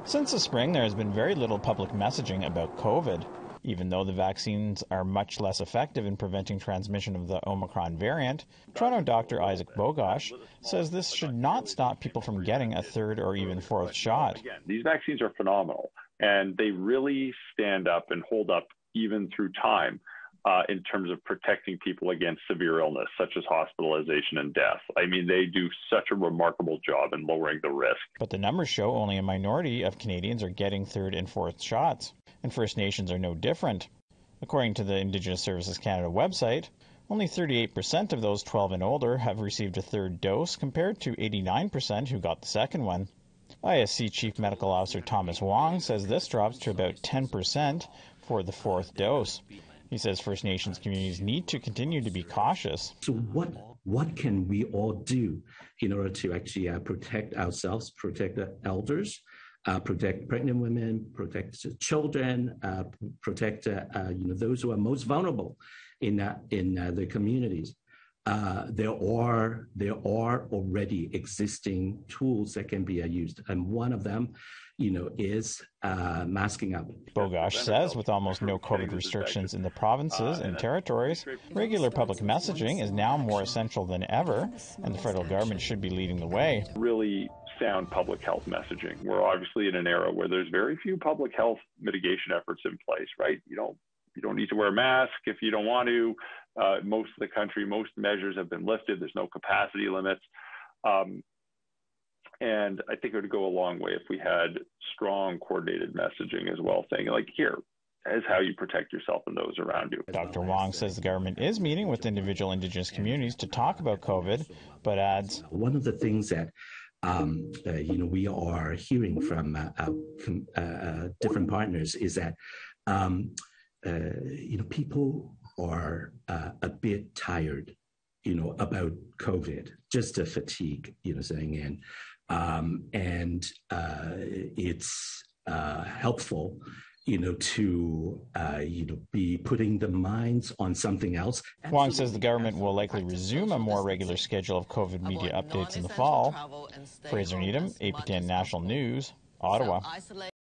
Since the spring, there has been very little public messaging about COVID. Even though the vaccines are much less effective in preventing transmission of the Omicron variant, Toronto Dr. Isaac Bogosh says this should not stop people from getting a third or even fourth shot. Again, these vaccines are phenomenal, and they really stand up and hold up even through time in terms of protecting people against severe illness, such as hospitalization and death. I mean, they do such a remarkable job in lowering the risk. But the numbers show only a minority of Canadians are getting third and fourth shots, and First Nations are no different. According to the Indigenous Services Canada website, only 38% of those 12 and older have received a third dose, compared to 89% who got the second one. ISC Chief Medical Officer Thomas Wong says this drops to about 10% for the fourth dose. He says First Nations communities need to continue to be cautious. So what can we all do in order to actually protect ourselves, protect the elders, protect pregnant women, protect children, protect those who are most vulnerable in the communities? There are already existing tools that can be used, and one of them, is masking up. Bogosh says with almost no COVID restrictions in the provinces and territories, regular public messaging is now more essential than ever, and the federal government should be leading the way. Really sound public health messaging. We're obviously in an era where there's very few public health mitigation efforts in place, right? You don't need to wear a mask if you don't want to. Most of the country, most measures have been lifted. There's no capacity limits. And I think it would go a long way if we had strong coordinated messaging as well, saying like, here is how you protect yourself and those around you. Dr. Wong says the government is meeting with individual Indigenous communities to talk about COVID, but adds, one of the things that we are hearing from different partners is that people are a bit tired, about COVID, just the fatigue, saying in, and it's helpful, to be putting the minds on something else. Wong says the government will likely resume a more regular schedule of COVID media updates in the fall. Fraser Needham, APTN National News, Ottawa.